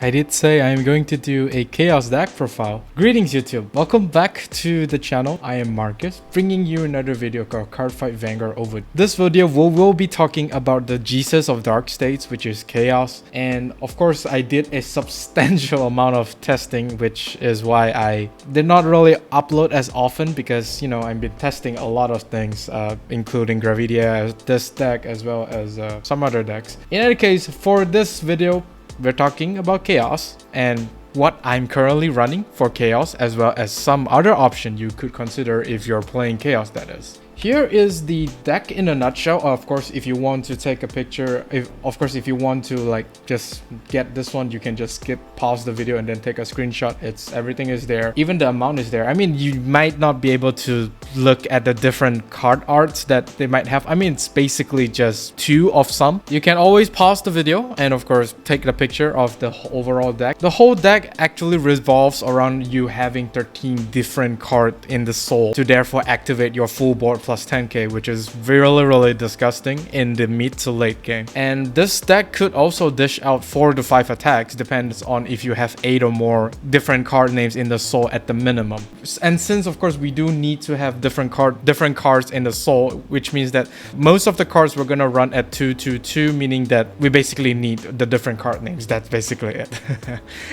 I did say I am going to do a Chaos deck profile. Greetings YouTube, welcome back to the channel. I am Marcus, bringing you another video called Cardfight Vanguard Overdress. This video will be talking about the Jesus of Dark States, which is Chaos. And of course I did a substantial amount of testing, which is why I did not really upload as often because, you know, I've been testing a lot of things, including Gravidia, this deck, as well as some other decks. In any case, for this video, we're talking about Chaos and what I'm currently running for Chaos, as well as some other option you could consider if you're playing Chaos, that is. Here is the deck in a nutshell. Of course, if you want to take a picture, if you want to like just get this one, you can just pause the video and then take a screenshot. Everything is there. Even the amount is there. I mean, you might not be able to look at the different card arts that they might have. I mean, it's basically just two of some. You can always pause the video and of course take the picture of the overall deck. The whole deck actually revolves around you having 13 different cards in the soul to therefore activate your full board plus 10k, which is really disgusting in the mid to late game. And this deck could also dish out 4 to 5 attacks, depends on if you have 8 or more different card names in the soul at the minimum. And since of course we do need to have different cards in the soul, which means that most of the cards we're gonna run at 2/2/2, meaning that we basically need the different card names. That's basically it.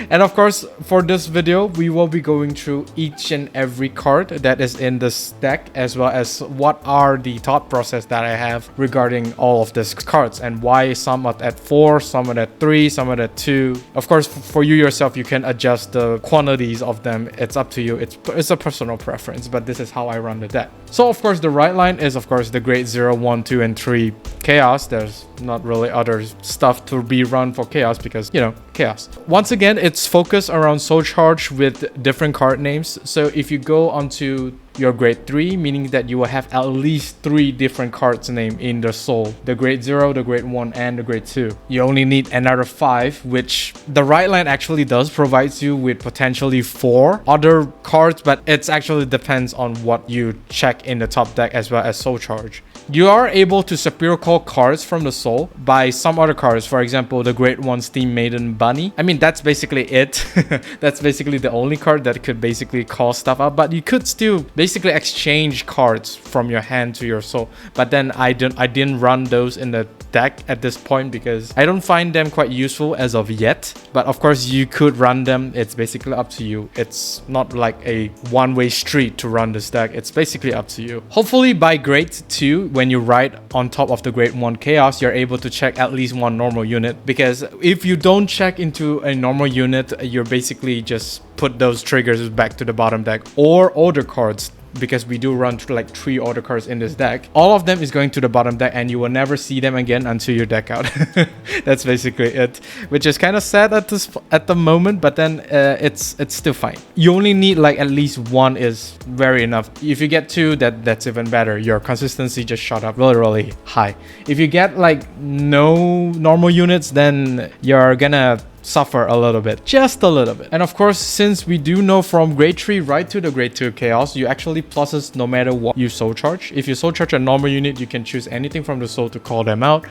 And of course for this video we will be going through each and every card that is in this deck, as well as what are the thought process that I have regarding all of these cards and why some are at 4, some are at 3, some are at 2. Of course, for you yourself, you can adjust the quantities of them. It's up to you. It's a personal preference, but this is how I run the deck. So of course, the right line is of course the grade 0, 1, 2, and 3 Chaos. There's not really other stuff to be run for Chaos because, you know, Chaos. Once again, it's focused around Soul Charge with different card names. So if you go onto your grade 3, meaning that you will have at least 3 different cards named in the soul: the grade 0, the grade 1, and the grade 2. You only need another 5, which the right line actually does provides you with potentially 4 other cards, but it actually depends on what you check in the top deck as well as Soul Charge. You are able to superior call cards from the soul by some other cards. For example, the grade 1 Steam Maiden Bahni. I mean, that's basically it. That's basically the only card that could basically call stuff up, but you could still basically exchange cards from your hand to your soul. But then I didn't run those in the deck at this point because I don't find them quite useful as of yet. But of course you could run them. It's basically up to you. It's not like a one-way street to run this deck. It's basically up to you. Hopefully by grade 2, when you ride on top of the grade 1 Chaos, you're able to check at least one normal unit, because if you don't check into a normal unit, you're basically just put those triggers back to the bottom deck, or order cards, because we do run like 3 order cards in this deck. All of them is going to the bottom deck and you will never see them again until you deck out. That's basically it, which is kind of sad at the moment, but then it's still fine. You only need like at least 1 is very enough. If you get 2, that's even better. Your consistency just shot up really high. If you get like no normal units, then you're gonna suffer a little bit, just a little bit. And of course, since we do know from grade 3 right to the grade 2 Chaos, you actually pluses no matter what you soul charge. If you soul charge a normal unit, you can choose anything from the soul to call them out.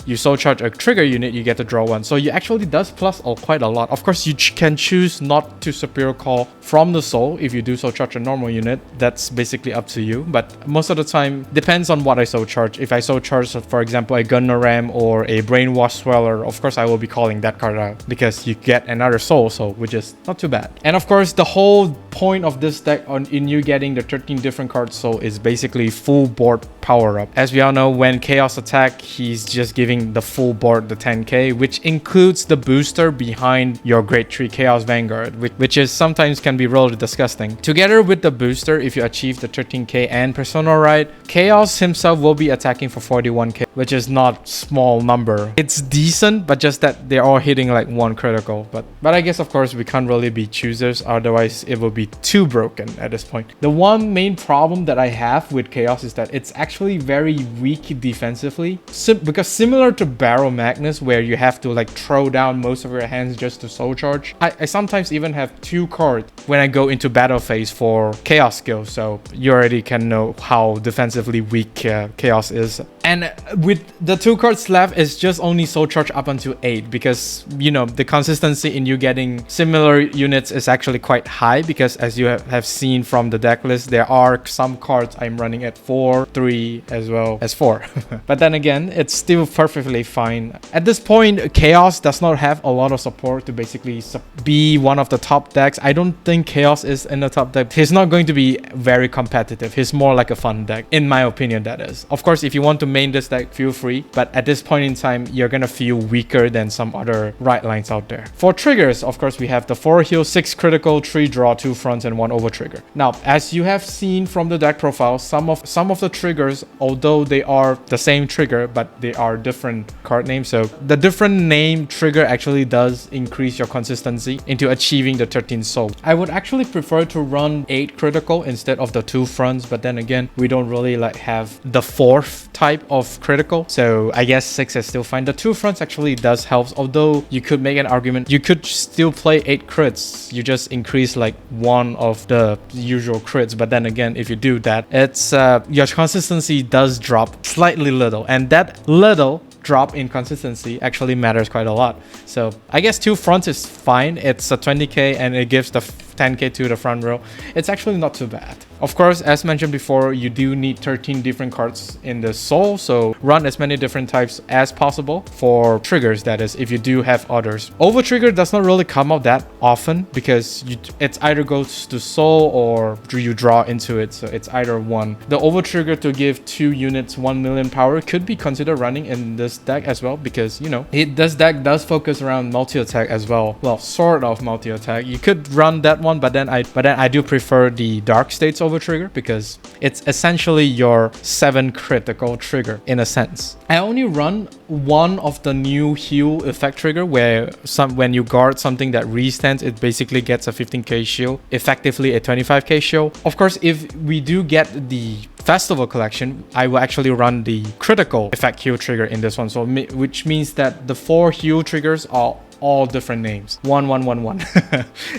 You soul charge a trigger unit, you get to draw 1. So you actually does plus quite a lot. Of course, you can choose not to superior call from the soul if you do soul charge a normal unit. That's basically up to you. But most of the time, depends on what I soul charge. If I soul charge, for example, a Gungnram or a Brainwash Swirler, of course, I will be calling that card out because you get another soul, so which is not too bad. And of course, the whole point of this deck in you getting the 13 different cards soul is basically full board power up. As we all know, when Chaos attack, he's just giving the full board the 10k, which includes the booster behind your grade 3 Chaos Vanguard, which is sometimes can be really disgusting. Together with the booster, if you achieve the 13k and Persona right, Chaos himself will be attacking for 41k, which is not small number. It's decent, but just that they're all hitting like 1 critical. But I guess of course we can't really be choosers, otherwise it will be too broken at this point. The one main problem that I have with Chaos is that it's actually very weak defensively, because similar to Barrel Magnus, where you have to like throw down most of your hands just to soul charge, I sometimes even have 2 cards when I go into battle phase for Chaos skill, so you already can know how defensively weak Chaos is. And with the 2 cards left, it's just only soul charge up until 8 because, you know, the consistency in you getting similar units is actually quite high because as you have seen from the deck list, there are some cards I'm running at 4, 3 as well as 4. But then again, it's still perfectly fine. At this point, Kheios does not have a lot of support to basically be one of the top decks. I don't think Kheios is in the top deck. He's not going to be very competitive. He's more like a fun deck, in my opinion, that is. Of course, if you want to main this deck, feel free. But at this point in time, you're gonna feel weaker than some other Ridelines out there. For triggers, of course, we have the 4 heal, 6 critical, 3 draw, 2 fronts, and 1 over trigger. Now, as you have seen from the deck profile, some of the triggers, although they are the same trigger, but they are different card names. So the different name trigger actually does increase your consistency into achieving the 13 soul. I would actually prefer to run 8 critical instead of the 2 fronts, but then again, we don't really like have the 4th type of critical, so I guess 6 is still fine. The 2 fronts actually does help, although you could make an argument you could still play 8 crits. You just increase like 1 of the usual crits, but then again, if you do that, it's your consistency does drop slightly little, and that little drop in consistency actually matters quite a lot. So I guess 2 fronts is fine. It's a 20k and it gives the 10k to the front row. It's actually not too bad. Of course, as mentioned before, you do need 13 different cards in the soul, so run as many different types as possible for triggers, that is, if you do have others. Over trigger does not really come out that often because it's either goes to soul or you draw into it, so it's either one. The over trigger to give 2 units 1 million power could be considered running in this deck as well because, you know, this deck does focus around multi-attack as well. Well, sort of multi-attack. You could run that one, but then I do prefer the Dark States over trigger because it's essentially your 7 critical trigger in a sense. I only run one of the new heal effect trigger where when you guard something that restands, it basically gets a 15k shield, effectively a 25k shield. Of course, if we do get the Festival collection, I will actually run the critical effect heal trigger in this one, so which means that the 4 heal triggers are all different names. 1.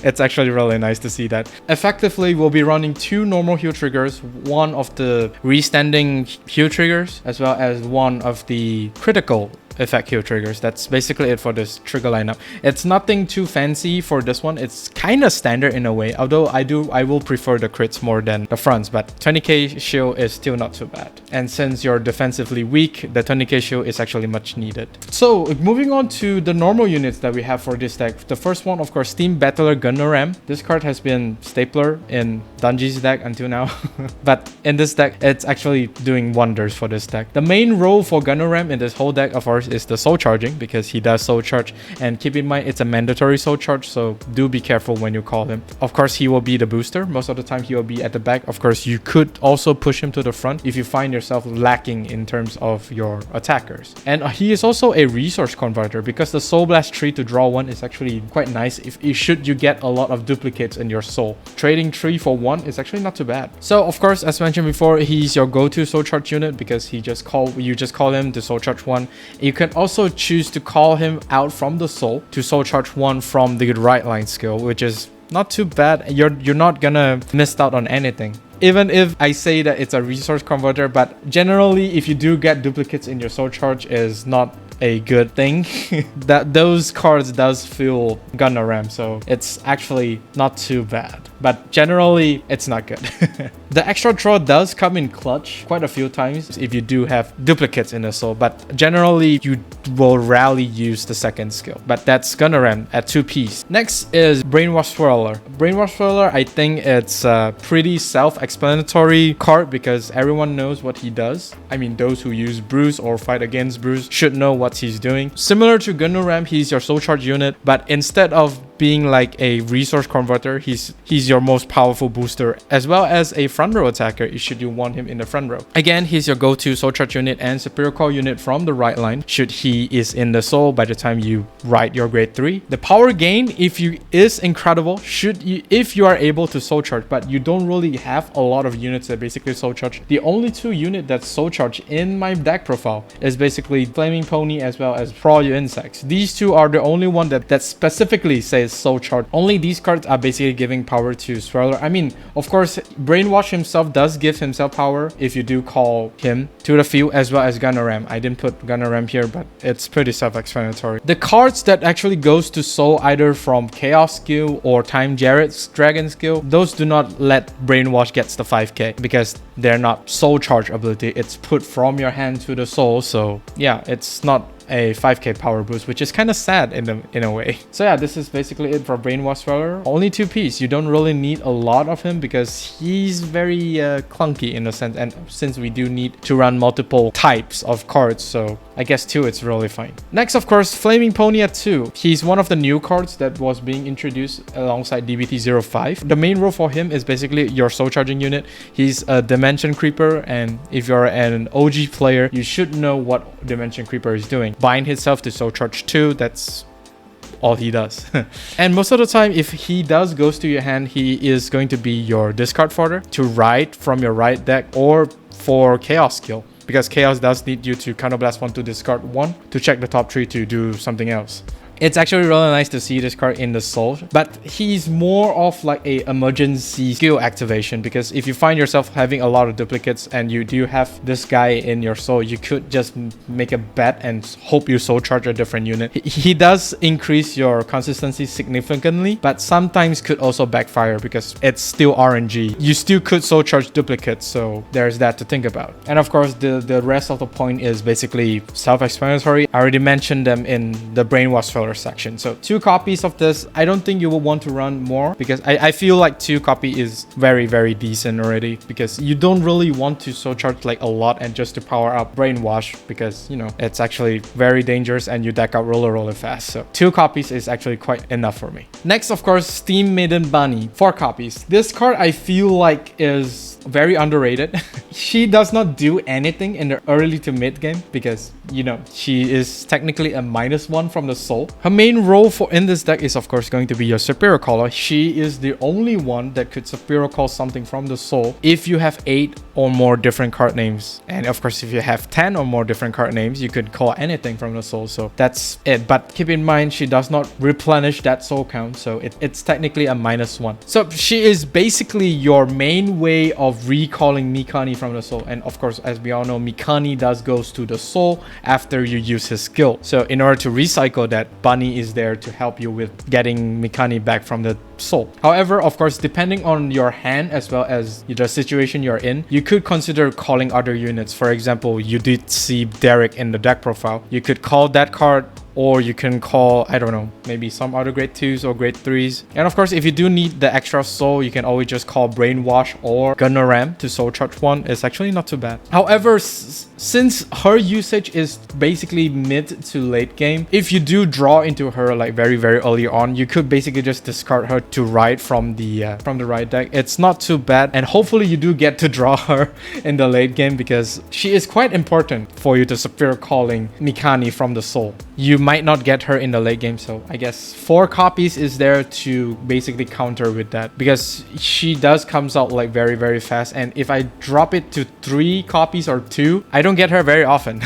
It's actually really nice to see that. Effectively, we'll be running 2 normal heal triggers, 1 of the restanding heal triggers, as well as 1 of the critical effect heal triggers. That's basically it for this trigger lineup. It's nothing too fancy for this one. It's kind of standard in a way, although I will prefer the crits more than the fronts, but 20k shield is still not too bad. And since you're defensively weak, the 20k shield is actually much needed. So moving on to the normal units that we have for this deck. The first one, of course, Steam Battler Gungnram. This card has been stapler in Dungee's deck until now, but in this deck, it's actually doing wonders for this deck. The main role for Gungnram in this whole deck, of course, is the soul charging because he does soul charge, and keep in mind it's a mandatory soul charge, so do be careful when you call him. Of course, he will be the booster. Most of the time he will be at the back. Of course, you could also push him to the front if you find yourself lacking in terms of your attackers. And he is also a resource converter because the Soul Blast tree to draw 1 is actually quite nice if should you get a lot of duplicates in your soul. Trading 3 for 1 is actually not too bad. So of course, as mentioned before, he's your go-to soul charge unit because you just call him to soul charge 1. You can also choose to call him out from the soul to soul charge 1 from the Ridelines skill, which is not too bad. You're not gonna miss out on anything. Even if I say that it's a resource converter, but generally if you do get duplicates in your soul charge is not a good thing. That those cards does feel Gungnram, so it's actually not too bad, but generally it's not good. The extra draw does come in clutch quite a few times if you do have duplicates in the soul, but generally you will rarely use the second skill. But that's Gungnram at 2 piece. Next is Brainwash Swirler. Brainwash Swirler, I think it's a pretty self-explanatory card because everyone knows what he does. I mean, those who use Bruise or fight against Bruise should know what he's doing. Similar to Gungnram, he's your soul charge unit, but instead of being like a resource converter, he's your most powerful booster as well as a front row attacker should you want him in the front row. Again, he's your go-to soul charge unit and superior call unit from the right line should he is in the soul by the time you write your grade 3. The power gain is incredible if you are able to soul charge, but you don't really have a lot of units that basically soul charge. The only 2 units that soul charge in my deck profile is basically Flaming Pony as well as Praw Your Insects. These 2 are the only one that specifically say is soul charge. Only these cards are basically giving power to Swirler. I mean, of course, Brainwash himself does give himself power if you do call him to the field, as well as Gungnram. I didn't put Gungnram here, but it's pretty self-explanatory. The cards that actually goes to soul either from Kheios skill or Time Jarett's dragon skill, those do not let Brainwash gets the 5k because they're not soul charge ability. It's put from your hand to the soul, so yeah, it's not a 5k power boost, which is kind of sad in a way. So yeah, this is basically it for Brainwash Swirler. Only 2 piece. You don't really need a lot of him because he's very clunky in a sense, and since we do need to run multiple types of cards, so I guess 2 it's really fine. Next, of course, Flaming Pony at 2. He's one of the new cards that was being introduced alongside DBT05. The main role for him is basically your soul charging unit. He's a Dimension Creeper, and if you're an OG player, you should know what Dimension Creeper is doing. Bind himself to soul charge 2. That's all he does. And most of the time, if he does goes to your hand, he is going to be your discard fodder to ride from your right deck or for Chaos skill, because Chaos does need you to counterblast 1 to discard 1 to check the top 3 to do something else. It's actually really nice to see this card in the soul, but he's more of like a emergency skill activation, because if you find yourself having a lot of duplicates and you do have this guy in your soul, you could just make a bet and hope you soul charge a different unit. He does increase your consistency significantly, but sometimes could also backfire because it's still RNG. You still could soul charge duplicates, so there's that to think about. And of course, the rest of the point is basically self-explanatory. I already mentioned them in the Brainwash Swirler section. So 2 copies of this. I don't think you will want to run more because I feel like 2 copy is very decent already, because you don't really want to soul charge like a lot and just to power up Brainwash, because you know it's actually very dangerous and you deck out really fast. So 2 copies is actually quite enough for me. Next, of course, Steam Maiden Bahni, 4 copies. This card I feel like is very underrated. She does not do anything in the early to mid game because, you know, she is technically a -1 from the soul. Her main role in this deck is of course going to be your Superior Caller. She is the only one that could Superior Call something from the soul if you have 8 or more different card names. And of course, if you have 10 or more different card names, you could call anything from the soul. So that's it. But keep in mind, she does not replenish that soul count, so it's technically a -1. So she is basically your main way of recalling Mikani from the soul. And of course, as we all know, Mikani does goes to the soul after you use his skill. So in order to recycle that, Bahni is there to help you with getting Mikani back from the soul. However, of course, depending on your hand as well as the situation you're in, you could consider calling other units. For example, you did see Deryck in the deck profile. You could call that card, or you can call, I don't know, maybe some other grade 2s or grade 3s. And of course, if you do need the extra soul, you can always just call Brainwash or Gungnram to soul charge 1. It's actually not too bad. However, since her usage is basically mid to late game, if you do draw into her like very early on, you could basically just discard her to ride from the right deck. It's not too bad, and hopefully you do get to draw her in the late game, because she is quite important for you to Superior Calling Mikani from the soul. You might not get her in the late game, so I guess 4 copies is there to basically counter with that, because she does comes out like very fast, and if I drop it to 3 copies or 2, I don't get her very often.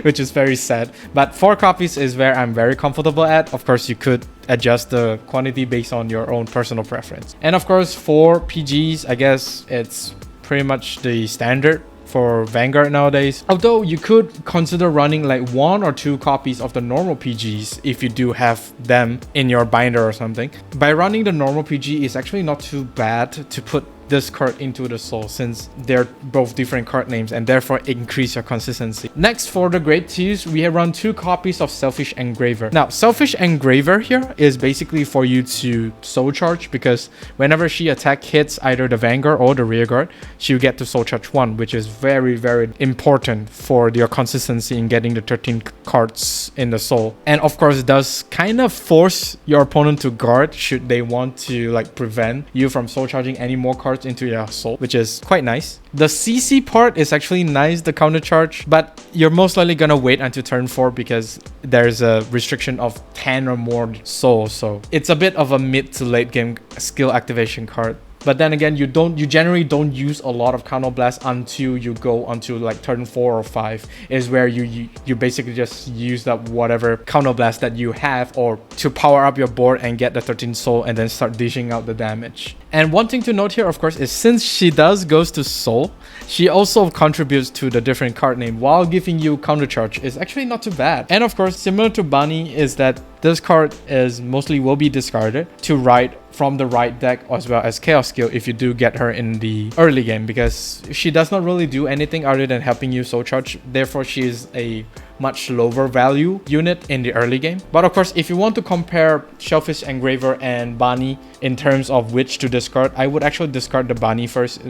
Which is very sad, but 4 copies is where I'm very comfortable at. Of course, you could adjust the quantity based on your own personal preference. And of course, 4 PGs, I guess it's pretty much the standard for Vanguard nowadays. Although you could consider running like 1 or 2 copies of the normal PGs if you do have them in your binder or something. By running the normal PG is actually not too bad to put this card into the soul, since they're both different card names and therefore increase your consistency. Next, for the grade 2s, we have run 2 copies of Selfish Engraver. Now, Selfish Engraver here is basically for you to soul charge, because whenever she attack hits either the Vanguard or the rear guard, she'll get to soul charge 1, which is very important for your consistency in getting the 13 cards in the soul. And of course, it does kind of force your opponent to guard should they want to like prevent you from soul charging any more cards into your soul, which is quite nice. The CC part is actually nice, the counter charge, but you're most likely gonna wait until turn 4 because there's a restriction of 10 or more souls, so it's a bit of a mid to late game skill activation card. But then again, you generally don't use a lot of counter blast until you go onto like turn 4 or 5 is where you basically just use that whatever counter blast that you have or to power up your board and get the 13 soul and then start dishing out the damage. And one thing to note here, of course, is since she goes to soul, she also contributes to the different card name while giving you counter charge. Is actually not too bad. And of course, similar to Bahni, is that this card is mostly will be discarded to write from the right deck as well as Chaos skill if you do get her in the early game, because she does not really do anything other than helping you soul charge. Therefore, she is a much lower value unit in the early game. But of course, if you want to compare Shellfish Engraver and Bahni in terms of which to discard, I would actually discard the Bahni first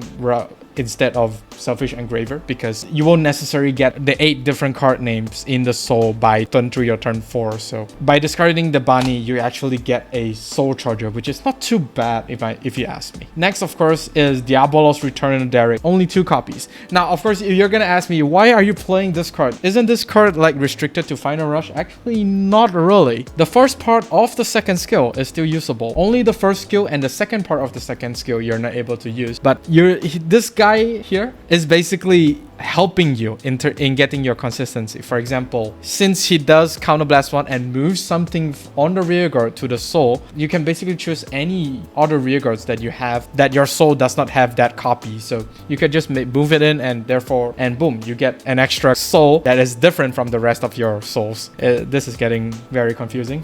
instead of Shellfish Engraver, because you won't necessarily get the 8 different card names in the soul by turn 3 or turn 4. So by discarding the Bahni, you actually get a soul charger, which is not too bad if you ask me. Next, of course, is Diabolos Return Deryck. Only 2 copies. Now, of course, if you're gonna ask me, why are you playing this card? Isn't this card like restricted to Final Rush? Actually, not really. The first part of the second skill is still usable. Only the first skill and the second part of the second skill you're not able to use. But this guy here is basically helping you in getting your consistency. For example, since he does counterblast 1 and moves something on the rearguard to the soul, you can basically choose any other rearguards that you have that your soul does not have that copy. So you can just move it in, and therefore, and boom, you get an extra soul that is different from the rest of your souls. This is getting very confusing.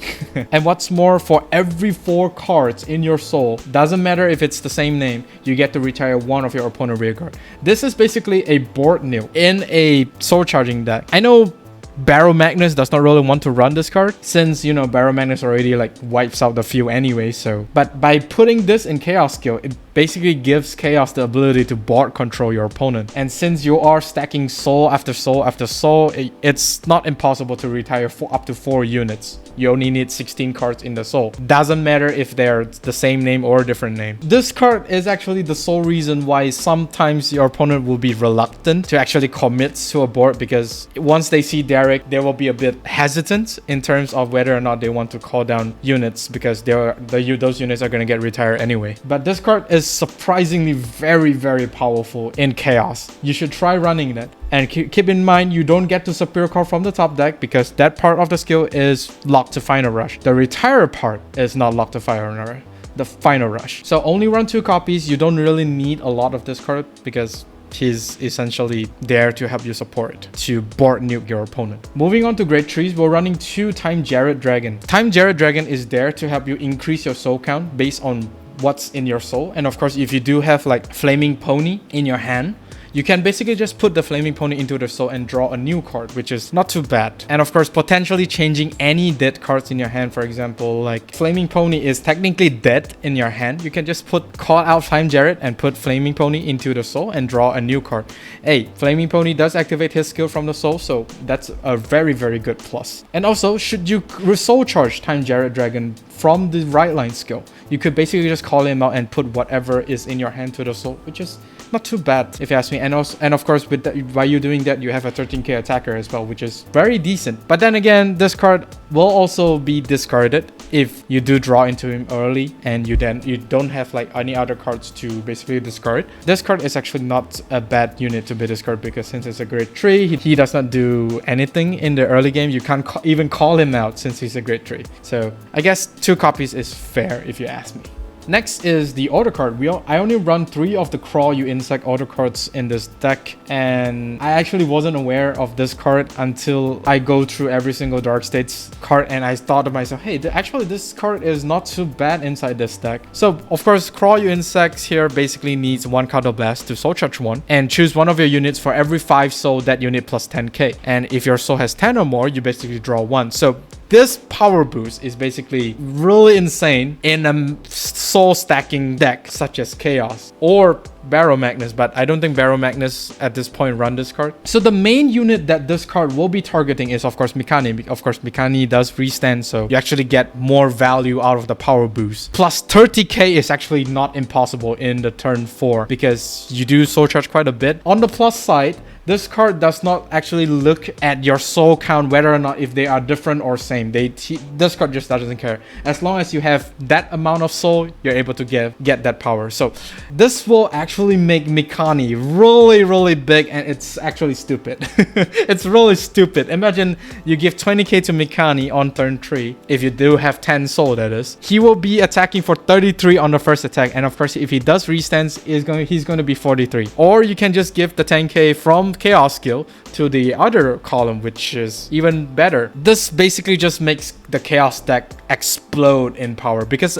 And what's more, for every 4 cards in your soul, doesn't matter if it's the same name, you get to retire 1 of your opponent rearguard. This is basically a board new in a soul charging deck. I know Barrow Magnus does not really want to run this card since, you know, Barrow Magnus already like wipes out the field anyway. So, but by putting this in Chaos skill, it basically gives Chaos the ability to board control your opponent. And since you are stacking soul after soul after soul, it's not impossible to retire up to 4 units. You only need 16 cards in the soul. Doesn't matter if they're the same name or a different name. This card is actually the sole reason why sometimes your opponent will be reluctant to actually commit to a board, because once they see Deryck, they will be a bit hesitant in terms of whether or not they want to call down units, because those units are going to get retired anyway. But this card is surprisingly very, very powerful in Chaos. You should try running that. And keep in mind, you don't get to superior card from the top deck because that part of the skill is locked to Final Rush. The retire part is not locked to the Final Rush. So only run 2 copies. You don't really need a lot of this card because he's essentially there to help you support, to board nuke your opponent. Moving on to grade 3s, we're running 2 Time Jarett Dragon. Time Jarett Dragon is there to help you increase your soul count based on what's in your soul. And of course, if you do have like Flaming Pony in your hand, you can basically just put the Flaming Pony into the soul and draw a new card, which is not too bad. And of course, potentially changing any dead cards in your hand. For example, like Flaming Pony is technically dead in your hand. You can just call out Time Jarett and put Flaming Pony into the soul and draw a new card. Hey, Flaming Pony does activate his skill from the soul, so that's a very, very good plus. And also, should you soul charge Time Jarett Dragon from the Ridelines skill, you could basically just call him out and put whatever is in your hand to the soul, which is not too bad if you ask me. And also, and of course, with that, by you doing that, you have a 13k attacker as well, which is very decent. But then again, this card will also be discarded if you do draw into him early and you don't have like any other cards to basically discard. This card is actually not a bad unit to be discarded, because since it's a grade 3, he does not do anything in the early game. You can't even call him out since he's a grade 3. So I guess 2 copies is fair if you ask me. Next is the auto card. I only run 3 of the Crawl You Insect auto cards in this deck, and I actually wasn't aware of this card until I go through every single Dark States card, and I thought to myself, hey, actually this card is not too bad inside this deck. So of course, Crawl You Insects here basically needs 1 Counter Blast to soul charge 1, and choose one of your units for every 5 soul that unit plus 10k. And if your soul has 10 or more, you basically draw 1. So this power boost is basically really insane in a soul stacking deck such as Chaos or Barrow Magnus, but I don't think Barrow Magnus at this point run this card. So the main unit that this card will be targeting is of course Mikani. Of course, Mikani does restand, so you actually get more value out of the power boost. Plus 30k is actually not impossible in the turn 4 because you do soul charge quite a bit. On the plus side, This card does not actually look at your soul count, whether or not if they are different or same. This card just doesn't care. As long as you have that amount of soul, you're able to get that power. So this will actually make Mikani really big, and it's actually stupid. It's really stupid. Imagine you give 20k to Mikani on turn 3. If you do have 10 soul, that is. He will be attacking for 33 on the first attack, and of course if he does restance, he's going to be 43. Or you can just give the 10k from Kheios skill to the other column, which is even better. This basically just makes the Kheios deck explode in power, because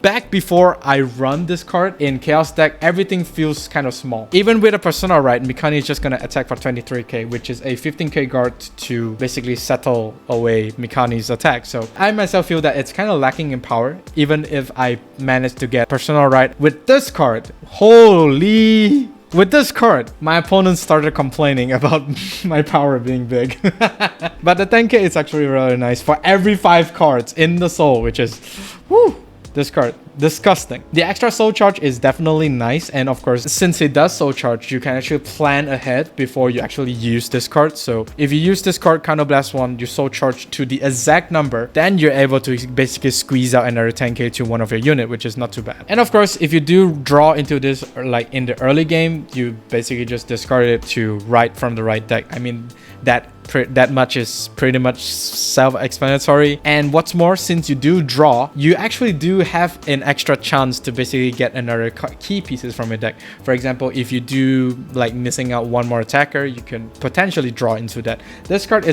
back before I run this card in Kheios deck, everything feels kind of small. Even with a Persona Ride, Mikani is just going to attack for 23k, which is a 15k guard to basically settle away Mikani's attack. So I myself feel that it's kind of lacking in power, even if I managed to get Persona Ride with this card. Holy... With this card, my opponent started complaining about my power being big. But the 10k is actually really nice for every 5 cards in the soul, which is... Woo! This card, disgusting. The extra soul charge is definitely nice, and of course, since it does soul charge, you can actually plan ahead before you actually use this card. So if you use this card, Counterblast 1, you soul charge to the exact number, then you're able to basically squeeze out another 10k to one of your unit, which is not too bad. And of course, if you do draw into this like in the early game, you basically just discard it to write from the right deck. I mean, that much is pretty much self-explanatory. And what's more, since you do draw, you actually do have an extra chance to basically get another key pieces from your deck. For example, if you do like missing out one more attacker, you can potentially draw into that. This card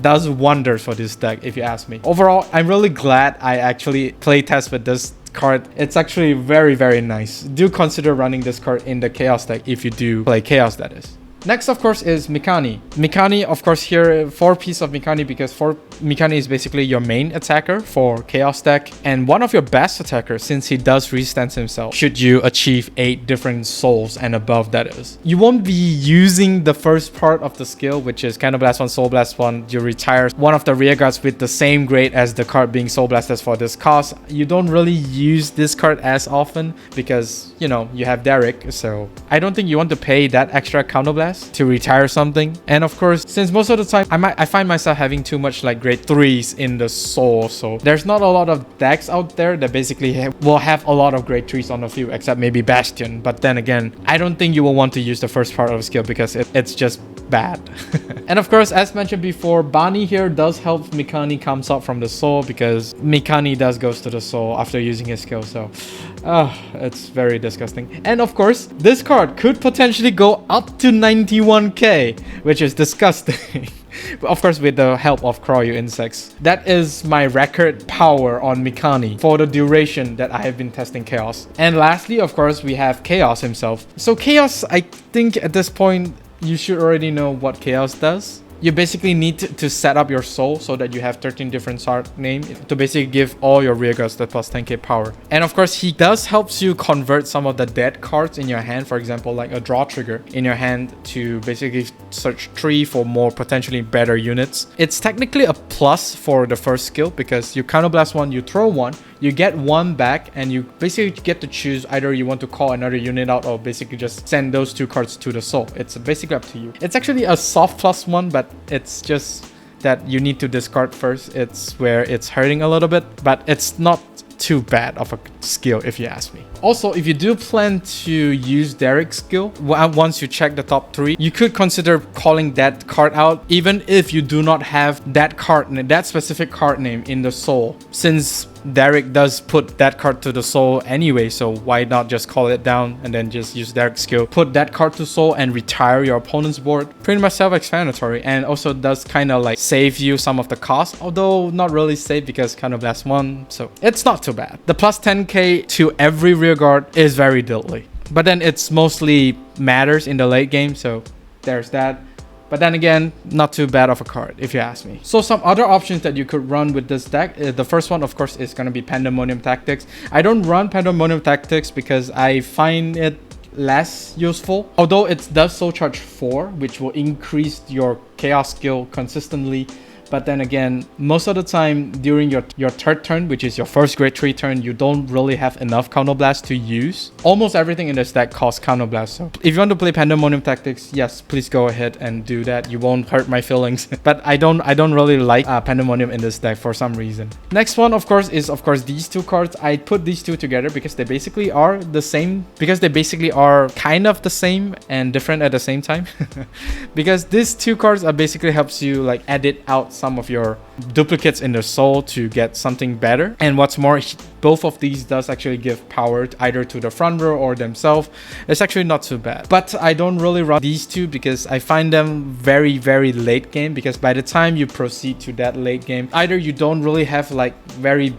does wonders for this deck, if you ask me. Overall, I'm really glad I actually play test with this card. It's actually very nice. Do consider running this card in the Kheios deck if you do play Kheios, that is. Next, of course, is Mikani. Mikani, of course, here 4 pieces of Mikani, because Mikani is basically your main attacker for Kheios deck and one of your best attackers, since he does restance himself should you achieve 8 different souls and above, that is. You won't be using the first part of the skill, which is Counterblast 1, Soul Blast 1. You retire one of the rear guards with the same grade as the card being Soul Blasted for this cost. You don't really use this card as often because, you know, you have Deryck, so I don't think you want to pay that extra Counterblast to retire something. And of course, since most of the time I find myself having too much like grade 3s in the soul, so there's not a lot of decks out there that basically will have a lot of grade 3s on the field, except maybe Bastion. But then again, I don't think you will want to use the first part of the skill because it's just bad. And of course, as mentioned before, Bahni here does help Mikani comes out from the soul, because Mikani does goes to the soul after using his skill. So it's very disgusting. And of course, this card could potentially go up to 91k, which is disgusting. Of course, with the help of Cryo Insects. That is my record power on Mikani for the duration that I have been testing Kheios. And lastly, of course, we have Kheios himself. So Kheios, I think at this point, you should already know what Kheios does. You basically need to set up your soul so that you have 13 different start names to basically give all your rear guards the plus 10k power. And of course, he does helps you convert some of the dead cards in your hand, for example, like a draw trigger in your hand, to basically search 3 for more potentially better units. It's technically a plus for the first skill, because you counterblast 1, you throw 1, you get 1 back, and you basically get to choose either you want to call another unit out or basically just send those 2 cards to the soul. It's basically up to you. It's actually a soft +1, but it's just that you need to discard first. It's where it's hurting a little bit, but it's not too bad of a skill if you ask me. Also, if you do plan to use Deryck's skill, once you check the top 3, you could consider calling that card out, even if you do not have that card, that specific card name in the soul, since Deryck does put that card to the soul anyway. So why not just call it down and then just use Deryck's skill, put that card to soul, and retire your opponent's board. Pretty much self-explanatory, and also does kind of like save you some of the cost, although not really save because kind of last 1, so it's not too bad. The plus 10k to every rear guard is very dilly, but then it's mostly matters in the late game, so there's that. But then again, not too bad of a card if you ask me. So some other options that you could run with this deck, the first one of course is going to be Pandemonium Tactics. I don't run Pandemonium Tactics because I find it less useful, although it does soul charge 4, which will increase your chaos skill consistently But then again, most of the time during your third turn, which is your first grade 3 turn, you don't really have enough counterblast to use. Almost everything in this deck costs counterblast. So if you want to play Pandemonium Tactics, yes, please go ahead and do that. You won't hurt my feelings. But I don't really like Pandemonium in this deck for some reason. Next one, of course, is these two cards. I put these two together because they basically are the same. Because they basically are kind of the same and different at the same time. Because these two cards are basically helps you like edit out some of your duplicates in the soul to get something better. And what's more, both of these does actually give power either to the front row or themselves. It's actually not too bad. But I don't really run these two because I find them very late game, because by the time you proceed to that late game, either you don't really have like very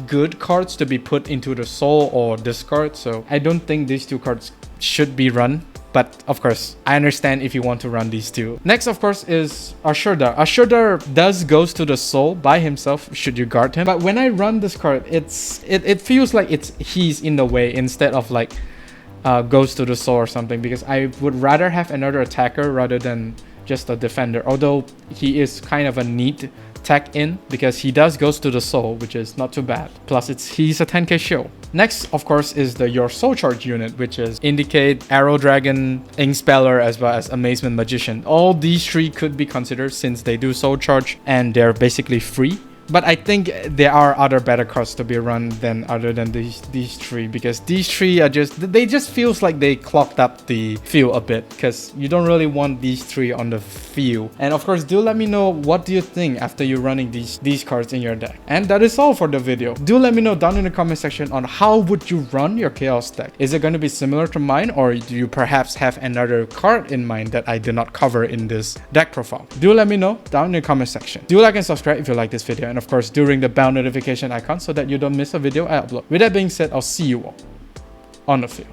good cards to be put into the soul or discard. So I don't think these two cards should be run. But of course, I understand if you want to run these two. Next, of course, is Ashurdar. Ashurdar does goes to the soul by himself should you guard him. But when I run this card, it feels like he's in the way instead of like goes to the soul or something, because I would rather have another attacker rather than just a defender. Although he is kind of a neat tech in because he does goes to the soul, which is not too bad. Plus he's a 10k shield. Next, of course, is your soul charge unit, which is Indicate, Arrow Dragon, Ink Speller, as well as Amazement Magician. All these three could be considered since they do soul charge and they're basically free. But I think there are other better cards to be run than other than these three, because these three are just feels like they clogged up the field a bit, because you don't really want these three on the field. And of course, do let me know what do you think after you're running these cards in your deck. And that is all for the video. Do let me know down in the comment section on how would you run your Chaos deck. Is it going to be similar to mine, or do you perhaps have another card in mind that I did not cover in this deck profile? Do let me know down in the comment section. Do like and subscribe if you like this video, and of course do ring the bell notification icon so that you don't miss a video I upload. With that being said, I'll see you all on the field.